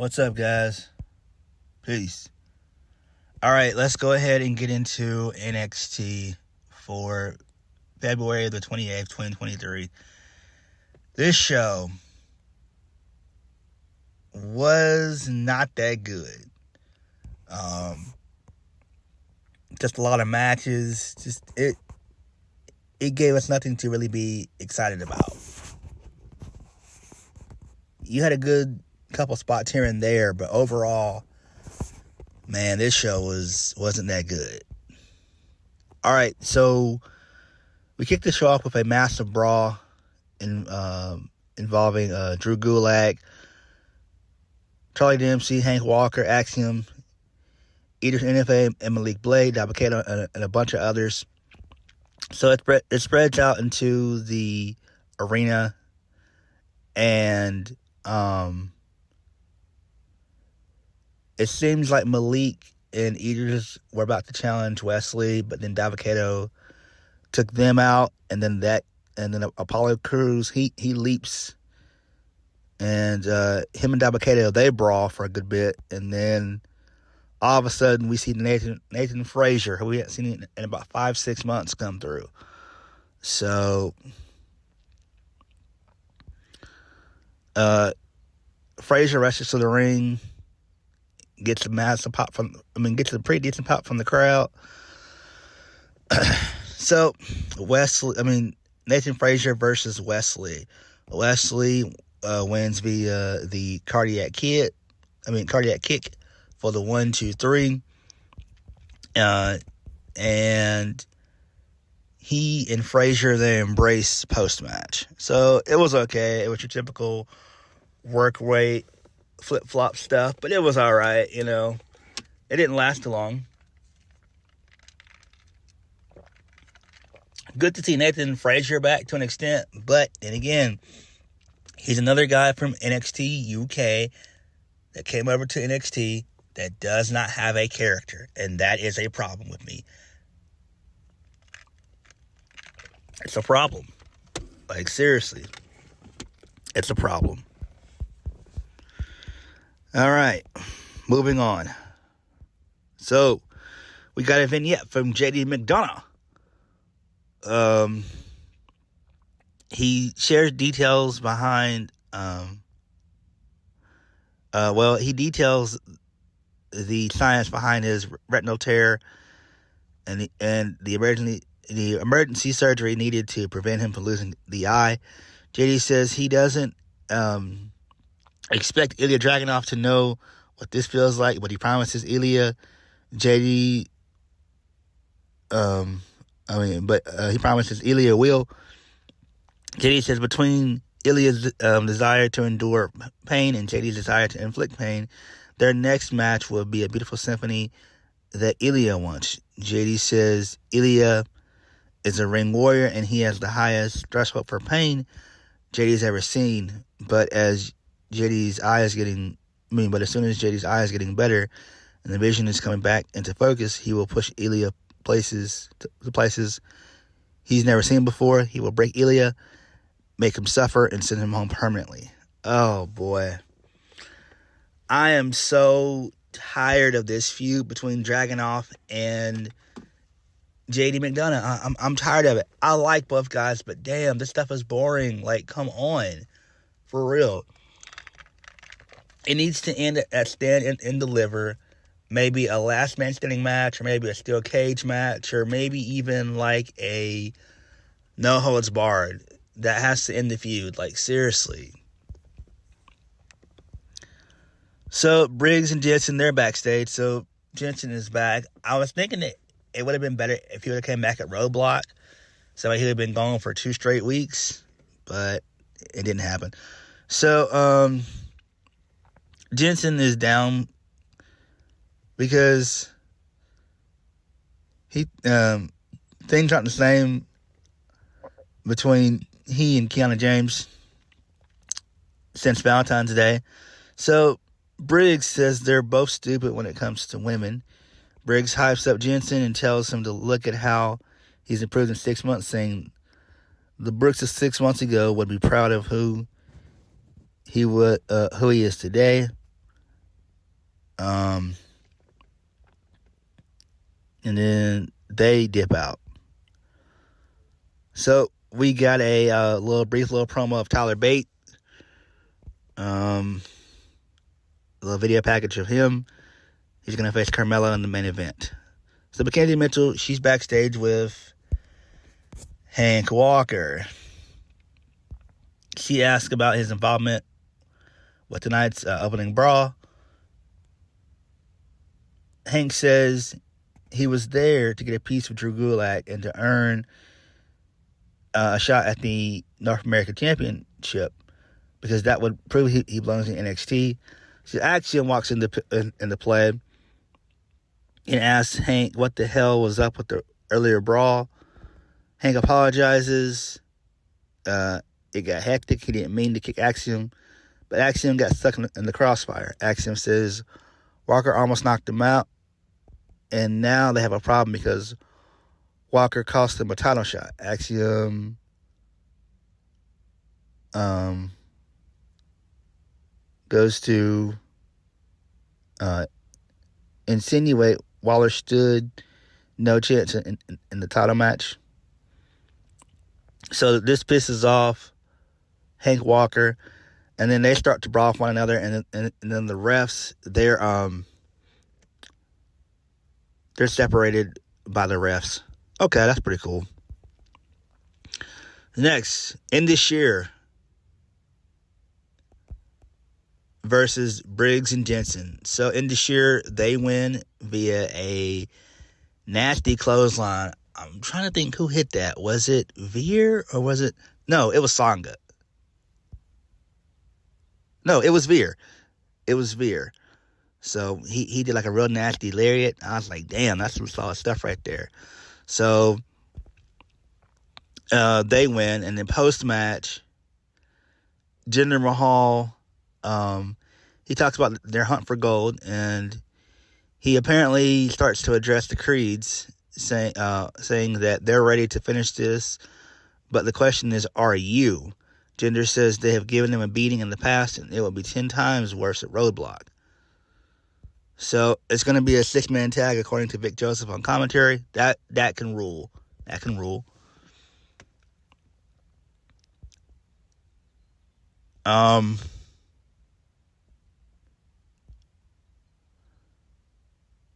What's up, guys? Peace. All right, let's go ahead and get into NXT for February the 28th, 2023. This show was not that good. Just a lot of matches. It gave us nothing to really be excited about. You had a good couple spots here and there, but overall, man, this show wasn't that good. All right, so we kicked the show off with a massive brawl involving Drew Gulak, Charlie Dempsey, Hank Walker, Axiom, Edith NFA, and Malik Blade, Dabba-Kato, and a bunch of others. So it spreads out into the arena, and it seems like Malik and Edith were about to challenge Wes Lee, but then Dabba-Kato took them out, and then Apollo Crews he leaps, and him and Dabba-Kato, they brawl for a good bit, and then all of a sudden we see Nathan Frazer, who we haven't seen in about 5-6 months, come through. So Frazer rushes to the ring, gets a pretty decent pop from the crowd. So Nathan Frazer versus Wes Lee. Wes Lee wins via the cardiac kick for the 1-2-3. And he and Frazer, they embrace post-match. So it was okay. It was your typical work rate, flip-flop stuff, but it was all right, It didn't last too long. Good to see Nathan Frazer back to an extent, but then again, he's another guy from NXT UK that came over to NXT that does not have a character, and that is a problem with me. It's a problem. Like, seriously. It's a problem. All right, moving on. So, we got a vignette from JD McDonough. He shares details behind, he details the science behind his retinal tear and the emergency surgery needed to prevent him from losing the eye. JD says he doesn't expect Ilya Dragunov to know what this feels like, but he promises Ilya. He promises Ilya will. JD says between Ilya's desire to endure pain and JD's desire to inflict pain, their next match will be a beautiful symphony that Ilya wants. JD says Ilya is a ring warrior and he has the highest threshold for pain JD's ever seen. But as soon as JD's eye is getting better and the vision is coming back into focus, he will push Ilya to places he's never seen before. He will break Ilya, make him suffer, and send him home permanently. Oh, boy. I am so tired of this feud between Dragunov and JD McDonough. I'm tired of it. I like both guys, but damn, this stuff is boring. Like, come on. For real. It needs to end at Stand and Deliver. Maybe a last man standing match, or maybe a steel cage match, or maybe even like a no holds barred. That has to end the feud. Like, seriously. So, Briggs and Jensen, they're backstage. So, Jensen is back. I was thinking that it would have been better if he would have came back at Roadblock. So, he would have been gone for 2 straight weeks. But it didn't happen. So, Jensen is down because things aren't the same between he and Kiana James since Valentine's Day. So Briggs says they're both stupid when it comes to women. Briggs hypes up Jensen and tells him to look at how he's improved in 6 months, saying the Brooks of 6 months ago would be proud of who he is today. And then they dip out. So we got a brief little promo of Tyler Bate. A little video package of him. He's going to face Carmella in the main event. So Mackenzie Mitchell, she's backstage with Hank Walker. She asked about his involvement with tonight's opening brawl. Hank says he was there to get a piece of Drew Gulak and to earn a shot at the North American Championship, because that would prove he belongs in NXT. So Axiom walks into play and asks Hank what the hell was up with the earlier brawl. Hank apologizes. It got hectic. He didn't mean to kick Axiom, but Axiom got stuck in the crossfire. Axiom says Walker almost knocked him out, and now they have a problem because Walker cost him a title shot. Axiom goes to insinuate Waller stood no chance in the title match. So this pisses off Hank Walker, and then they start to brawl with one another, and then the refs, they're separated by the refs. Okay, that's pretty cool. Next, Indus versus Briggs and Jensen. So Indus, they win via a nasty clothesline. I'm trying to think who hit that. Was it Veer or was it... No, it was Sangha. No, it was Veer. It was Veer. So he did like a real nasty lariat. I was like, damn, that's some solid stuff right there. So they win, and then post-match, Jinder Mahal, he talks about their hunt for gold, and he apparently starts to address the creeds, saying that they're ready to finish this, but the question is, are you? Jinder says they have given him a beating in the past, and it will be 10 times worse at Roadblock. So it's going to be a 6-man tag, according to Vic Joseph on commentary. That can rule. That can rule.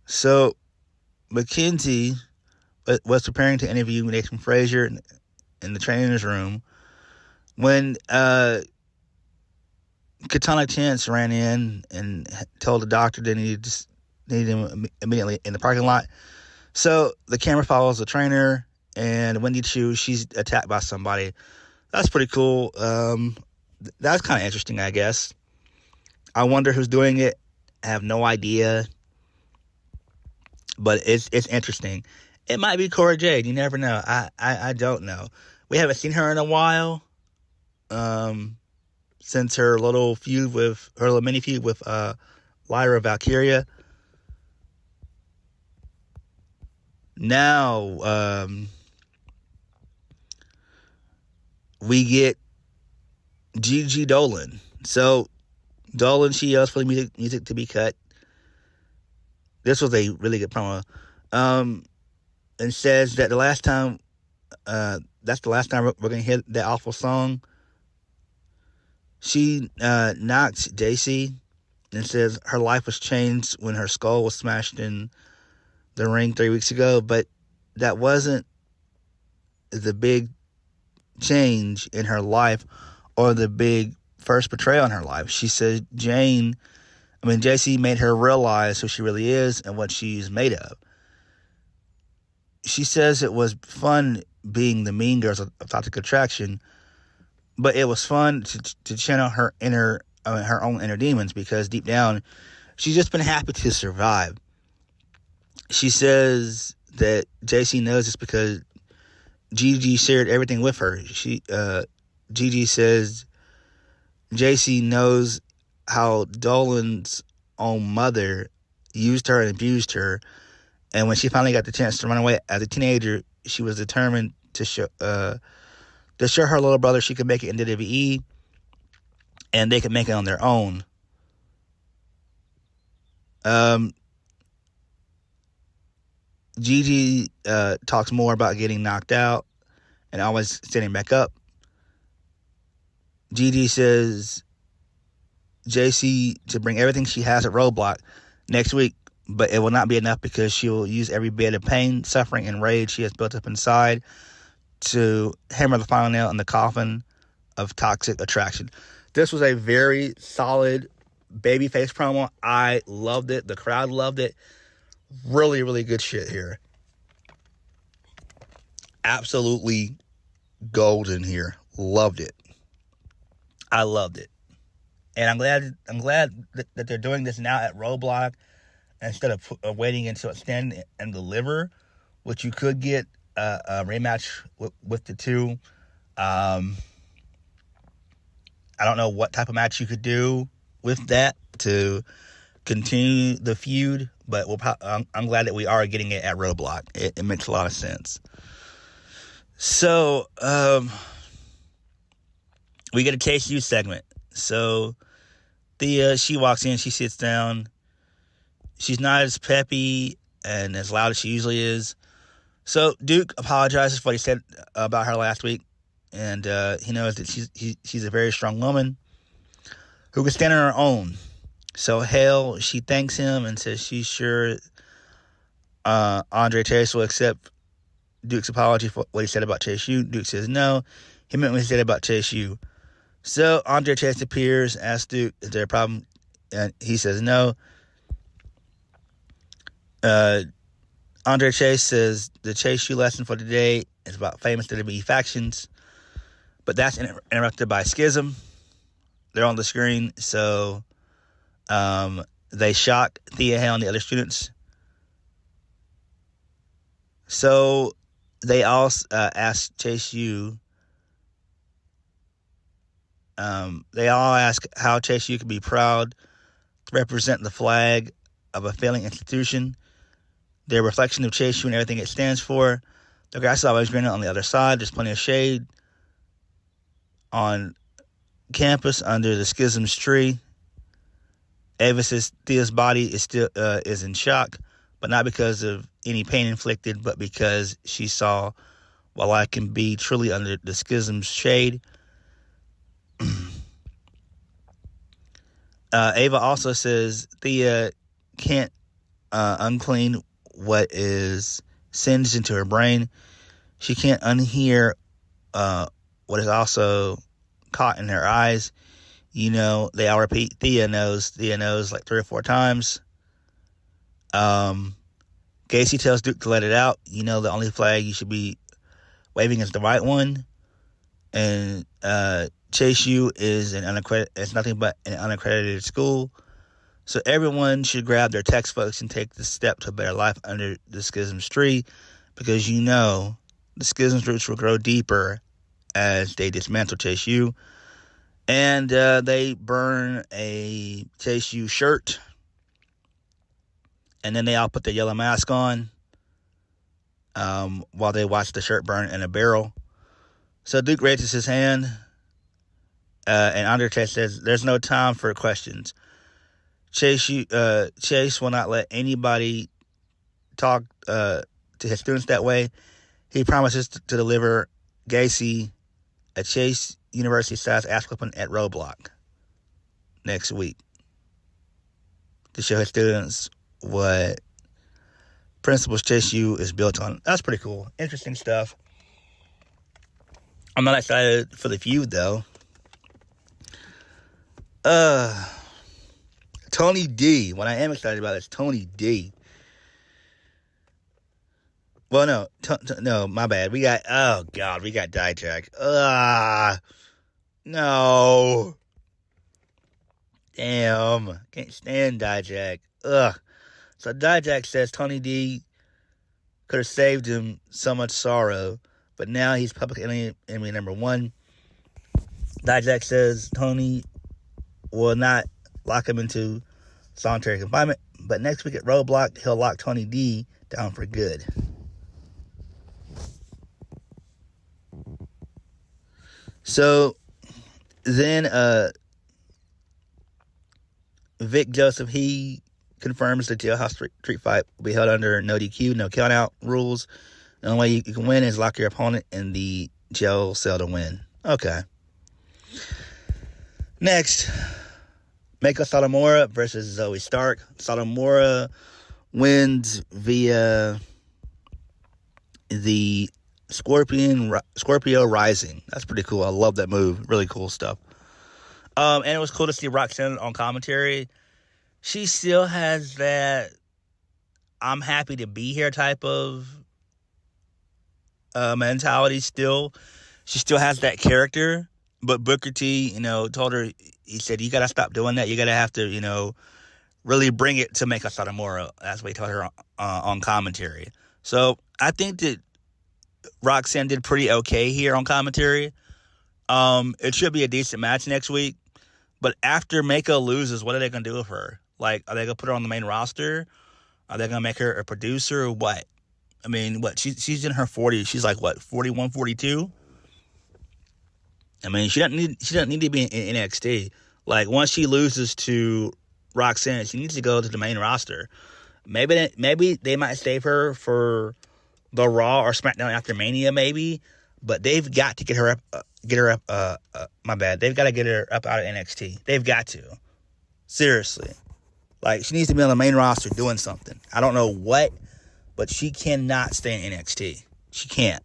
So Mackenzie was preparing to interview Nathan Frazer in the trainer's room when Katana Chance ran in and told the doctor they needed him immediately in the parking lot. So the camera follows the trainer, and Wendy Chu, she's attacked by somebody. That's pretty cool. That's kind of interesting, I guess. I wonder who's doing it. I have no idea. But it's interesting. It might be Cora Jade. You never know. I don't know. We haven't seen her in a while. Since her little mini feud with Lyra Valkyria. Now we get Gigi Dolin. So Dolin, she yells for the music to be cut. This was a really good promo. And says that that's the last time we're going to hear that awful song. She knocks Jacy and says her life was changed when her skull was smashed in the ring 3 weeks ago, but that wasn't the big change in her life or the big first betrayal in her life. She said Jacy made her realize who she really is and what she's made of. She says it was fun being the mean girls of Toxic Attraction, but it was fun to channel her own inner demons, because deep down, she's just been happy to survive. She says that Jacy knows this because Gigi shared everything with her. Gigi says Jacy knows how Dolan's own mother used her and abused her, and when she finally got the chance to run away as a teenager, she was determined to show her little brother she could make it into WWE, and they could make it on their own. Gigi talks more about getting knocked out and always standing back up. Gigi says Jacy to bring everything she has at Roadblock next week, but it will not be enough because she will use every bit of pain, suffering, and rage she has built up inside to hammer the final nail in the coffin of toxic attraction. This was a very solid babyface promo. I loved it. The crowd loved it. Really, really good shit here. Absolutely golden here. Loved it. I loved it. And I'm glad that they're doing this now at Roadblock instead of waiting until it's Stand and Deliver, which you could get a rematch with the two. I don't know what type of match you could do with that to continue the feud, but I'm glad that we are getting it at Roadblock. It makes a lot of sense. So, we get a Taste You segment. So, she walks in, she sits down. She's not as peppy and as loud as she usually is. So, Duke apologizes for what he said about her last week. And he knows that she's a very strong woman who can stand on her own. So, Hale, she thanks him and says she's sure Andre Chase will accept Duke's apology for what he said about Chase U. Duke says no. He meant what he said about Chase U. So, Andre Chase appears, asks Duke, is there a problem? And he says no. Andre Chase says the Chase U lesson for today is about famous WWE factions. But that's interrupted by Schism. They're on the screen, so they shock Thea Hale and the other students. So they all ask Chase U. They all ask how Chase U can be proud to represent the flag of a failing institution. Their reflection of Chase U and everything it stands for. The grass is always greener on the other side. There's plenty of shade on campus under the Schism's tree. Ava says Thea's body is still is in shock, but not because of any pain inflicted, but because she saw while I can be truly under the Schism's shade. Ava also says Thea can't unclean what is singed into her brain. She can't unhear what is also caught in her eyes. You know, they all repeat, Thea knows like 3 or 4 times. Gacy tells Duke to let it out. You know, the only flag you should be waving is the right one. And Chase U is it's nothing but an unaccredited school. So everyone should grab their textbooks and take the step to a better life under the Schism's tree, because you know the Schism's roots will grow deeper as they dismantle Chase U. And they burn a Chase U shirt. And then they all put their yellow mask on while they watch the shirt burn in a barrel. So Duke raises his hand. And Andre says, there's no time for questions. Chase will not let anybody talk to his students that way. He promises to deliver Gacy a Chase University-sized ass whipping at Roadblock next week to show his students what principles Chase U is built on. That's pretty cool. Interesting stuff. I'm not excited for the feud, though. Tony D. What I am excited about is Tony D. Well, no, my bad. We got Dijak. No. Damn. Can't stand Dijak. So Dijak says Tony D could have saved him so much sorrow, but now he's public enemy number 1. Dijak says Tony will not lock him into solitary confinement, but next week at Roadblock, he'll lock Tony D down for good. So then Vic Joseph, he confirms the jailhouse street fight will be held under no DQ, no countout rules. The only way you can win is lock your opponent in the jail cell to win. Okay. Next, Meiko Satomura versus Zoe Stark. Satomura wins via the Scorpio Rising. That's pretty cool. I love that move. Really cool stuff. And it was cool to see Roxanne on commentary. She still has that I'm happy to be here type of mentality still. She still has that character. But Booker T, told her, he said, you got to stop doing that. You got to have to, really bring it to Meiko Satomura. That's what he told her on commentary. So I think that Roxanne did pretty okay here on commentary. It should be a decent match next week. But after Meiko loses, what are they going to do with her? Like, are they going to put her on the main roster? Are they going to make her a producer or what? I mean, what? She's in her 40s. She's like, what, 41, 42? I mean, she doesn't need to be in NXT. Like, once she loses to Roxanne, she needs to go to the main roster. Maybe they might save her for the Raw or SmackDown after Mania, maybe. But they've got to get her up. My bad. They've got to get her up out of NXT. They've got to. Seriously. Like, she needs to be on the main roster doing something. I don't know what, but she cannot stay in NXT. She can't.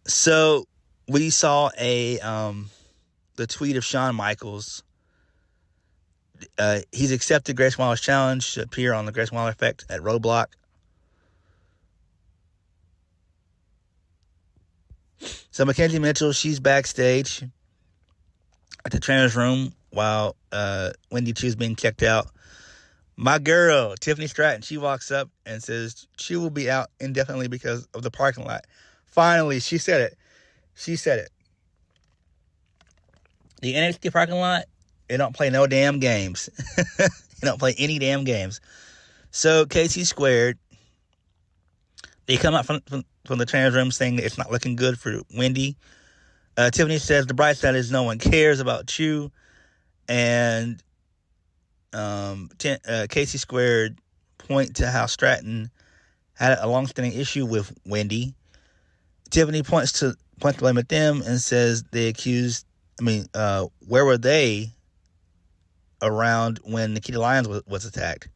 So, we saw the tweet of Shawn Michaels. He's accepted Grayson Waller's challenge to appear on the Grayson Waller Effect at Roadblock. So, Mackenzie Mitchell, she's backstage at the trainer's room while Wendy Chu's being checked out. My girl, Tiffany Stratton, she walks up and says she will be out indefinitely because of the parking lot. Finally, she said it. She said it. The NXT parking lot, it don't play no damn games. It don't play any damn games. So, KC Squared, they come out from the trainer's room saying that it's not looking good for Wendy. Tiffany says the bright side is no one cares about Chu. And KC Squared point to how Stratton had a long-standing issue with Wendy. Tiffany points to blame at them and says they accused. Where were they around when Nikita Lyons was attacked?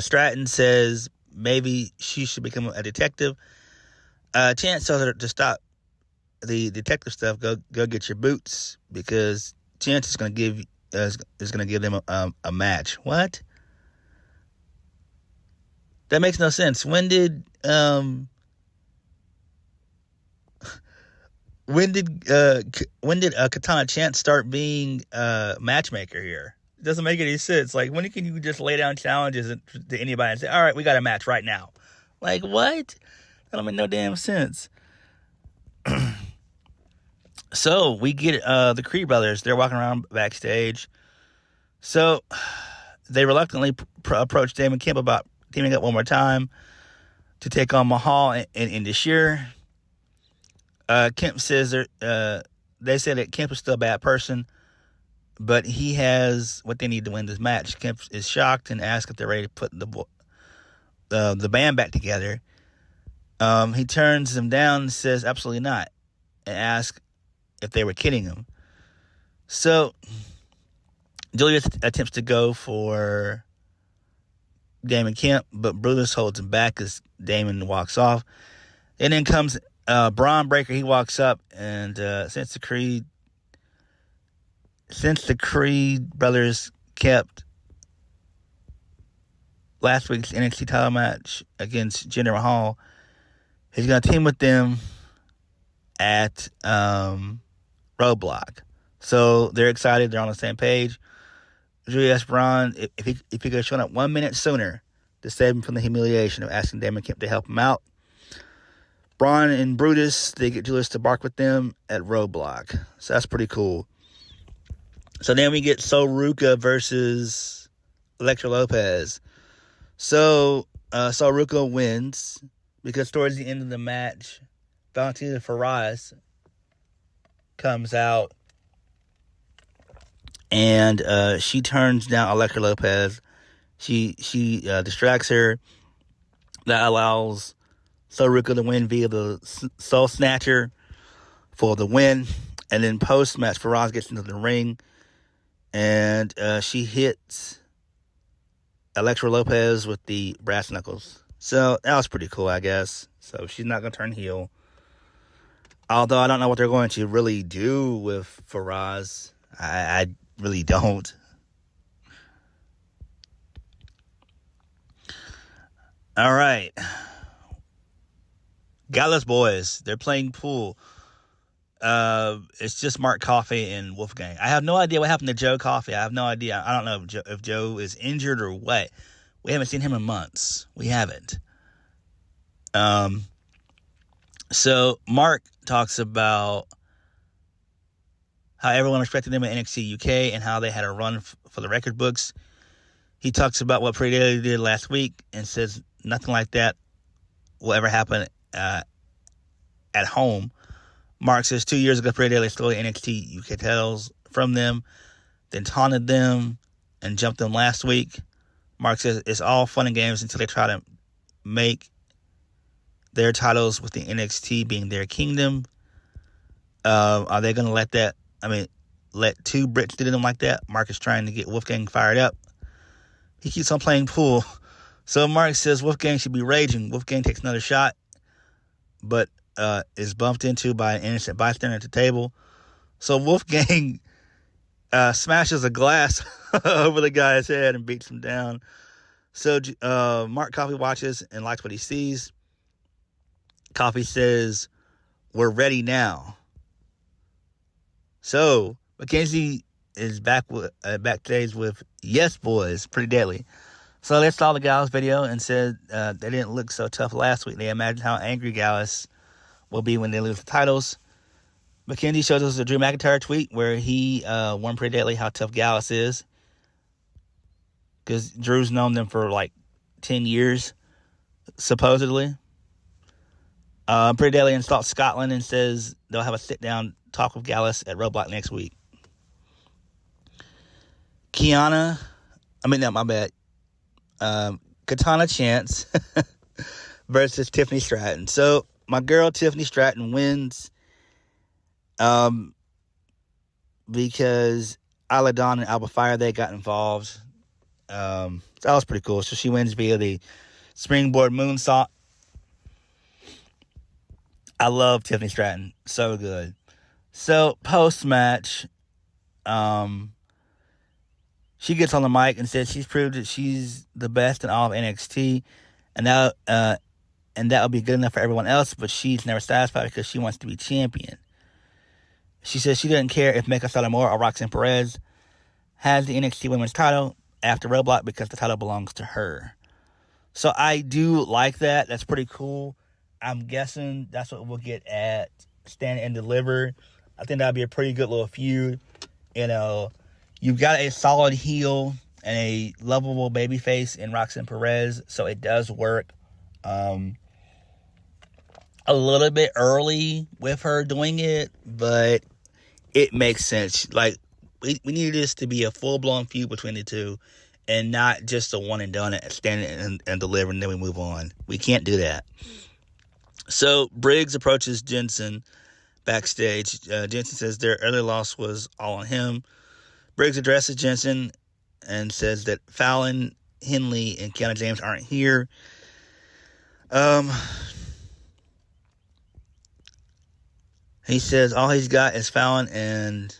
Stratton says maybe she should become a detective. Chance tells her to stop the detective stuff. Go get your boots because Chance is going to give them a match. What? That makes no sense. When did Katana Chance start being a matchmaker here? It doesn't make any sense. Like, when can you just lay down challenges to anybody and say, all right, we got a match right now? Like, what? That don't make no damn sense. So, we get the Creed brothers. They're walking around backstage. So, they reluctantly approach Damon Kemp about teaming up one more time to take on Mahal and Indus. Kemp says they say that Kemp is still a bad person, but he has what they need to win this match. Kemp is shocked and asks if they're ready to put the band back together. He turns them down and says absolutely not, and asks if they were kidding him. So Julius attempts to go for Damon Kemp, but Brutus holds him back as Damon walks off. And then comes Bron Breakker. He walks up, and since the Creed brothers kept last week's NXT title match against Jinder Mahal, he's going to team with them at Roadblock. So they're excited. They're on the same page. Julius Braun, if he could have shown up 1 minute sooner to save him from the humiliation of asking Damon Kemp to help him out. Braun and Brutus, they get Julius to bark with them at Roadblock. So that's pretty cool. So then we get Sol Ruca versus Elektra Lopez. So Sol Ruca wins because towards the end of the match, Valentina Feroz comes out And she turns down Elektra Lopez. She distracts her. That allows Soruka to win via the Soul Snatcher for the win. And then post-match, Faraz gets into the ring. And she hits Elektra Lopez with the brass knuckles. So that was pretty cool, I guess. So she's not going to turn heel. Although I don't know what they're going to really do with Faraz. I really don't. All right. Gallus Boys. They're playing pool. It's just Mark Coffey and Wolfgang. I have no idea what happened to Joe Coffey. I have no idea. I don't know if Joe is injured or what. We haven't seen him in months. We haven't. So Mark talks about how everyone respected them at NXT UK and how they had a run for the record books. He talks about what Pretty Deadly did last week and says nothing like that will ever happen at home. Mark says 2 years ago, Pretty Deadly stole the NXT UK titles from them, then taunted them and jumped them last week. Mark says it's all fun and games until they try to make their titles with the NXT being their kingdom. Are they going to let two Brits do them like that? Mark is trying to get Wolfgang fired up. He keeps on playing pool. So Mark says Wolfgang should be raging. Wolfgang takes another shot, but is bumped into by an innocent bystander at the table. So Wolfgang smashes a glass over the guy's head and beats him down. So Mark Coffey watches and likes what he sees. Coffey says, "We're ready now." So Mackenzie is backstage with Yes Boys, Pretty Deadly. So they saw the Gallus video and said they didn't look so tough last week. They imagined how angry Gallus will be when they lose the titles. Mackenzie shows us a Drew McIntyre tweet where he warned Pretty Deadly how tough Gallus is. Because Drew's known them for like 10 years, supposedly. Pretty Deadly insults Scotland and says they'll have a sit-down talk with Gallus at Roadblock next week. Katana Chance versus Tiffany Stratton. So my girl Tiffany Stratton wins because Isla Dawn and Alba Fire, they got involved. So that was pretty cool. So she wins via the springboard moonsault. I love Tiffany Stratton. So good. So post-match, she gets on the mic and says she's proved that she's the best in all of NXT, and that will be good enough for everyone else, but she's never satisfied because she wants to be champion. She says she doesn't care if Mecha Satomura or Roxanne Perez has the NXT Women's title after Roadblock because the title belongs to her. So I do like that. That's pretty cool. I'm guessing that's what we'll get at Stand and Deliver. I think that'd be a pretty good little feud. You know, you've got a solid heel and a lovable babyface in Roxanne Perez, so it does work. A little bit early with her doing it, but it makes sense. Like, we need this to be a full-blown feud between the two and not just a one and done at Stand and Deliver and then we move on. We can't do that. So Briggs approaches Jensen backstage. Jensen says their early loss was all on him. Briggs addresses Jensen and says that Fallon, Henley, and Kiana James aren't here. He says all he's got is Fallon and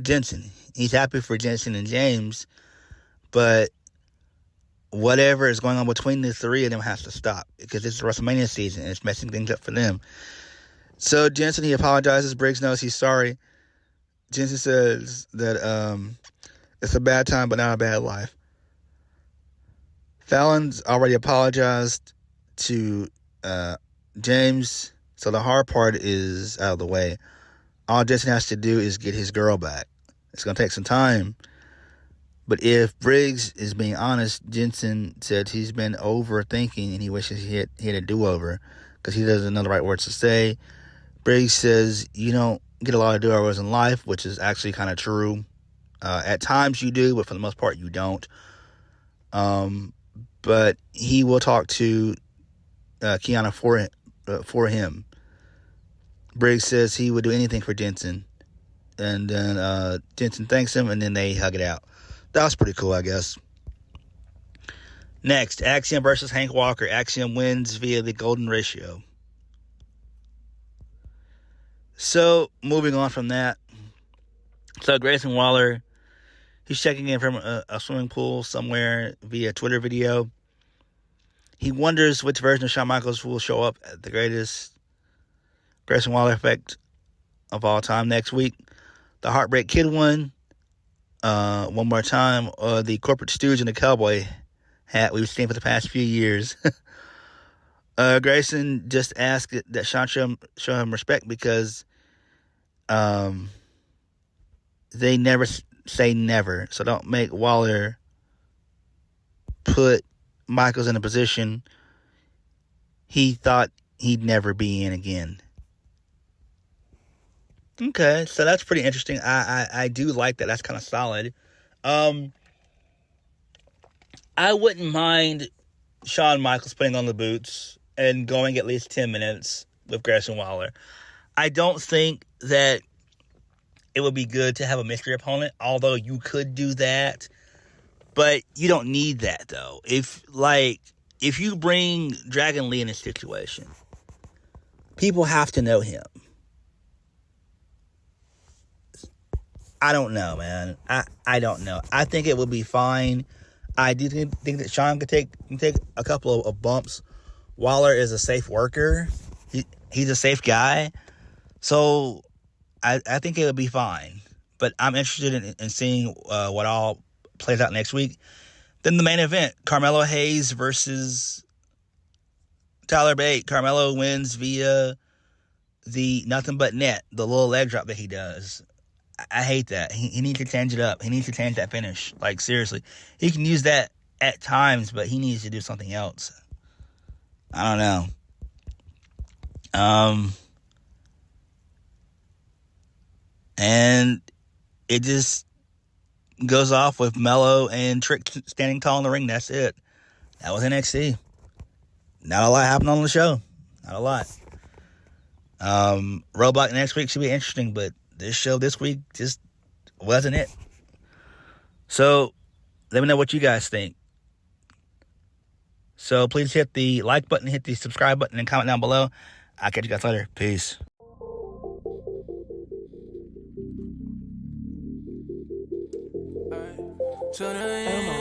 Jensen. He's happy for Jensen and James, but whatever is going on between the three of them has to stop because it's WrestleMania season and it's messing things up for them. So Jensen, he apologizes. Briggs knows he's sorry. Jensen says that it's a bad time but not a bad life. Fallon's already apologized to James, so the hard part is out of the way. All Jensen has to do is get his girl back. It's going to take some time. But if Briggs is being honest, Jensen said he's been overthinking and he wishes he had a do-over because he doesn't know the right words to say. Briggs says, you don't get a lot of do-overs in life, which is actually kind of true. At times you do, but for the most part you don't. But he will talk to Kiana for him. Briggs says he would do anything for Jensen. And then Jensen thanks him, and then they hug it out. That was pretty cool, I guess. Next, Axiom versus Hank Walker. Axiom wins via the golden ratio. So, moving on from that. So, Grayson Waller, he's checking in from a swimming pool somewhere via Twitter video. He wonders which version of Shawn Michaels will show up at the greatest Grayson Waller effect of all time next week. The Heartbreak Kid one more time, or the corporate stooge and the cowboy hat we've seen for the past few years. Grayson just asked that Shawn show him respect because they never say never. So don't make Waller put Michaels in a position he thought he'd never be in again. Okay, so that's pretty interesting. I do like that. That's kind of solid. I wouldn't mind Shawn Michaels putting on the boots and going at least 10 minutes with Grayson Waller. I don't think that it would be good to have a mystery opponent, although you could do that. But you don't need that, though. If you bring Dragon Lee in a situation, people have to know him. I don't know, man. I don't know. I think it would be fine. I do think that Shawn can take a couple of bumps. Waller is a safe worker. He's a safe guy. So I think it would be fine. But I'm interested in seeing what all plays out next week. Then the main event, Carmelo Hayes versus Tyler Bate. Carmelo wins via the nothing but net, the little leg drop that he does. I hate that. He needs to change it up. He needs to change that finish. Like, seriously. He can use that at times, but he needs to do something else. I don't know. And it just goes off with Mello and Trick standing tall in the ring. That's it. That was NXT. Not a lot happened on the show. Not a lot. Roadblock next week should be interesting, but this show this week just wasn't it. So, let me know what you guys think. So, please hit the like button, hit the subscribe button, and comment down below. I'll catch you guys later. Peace.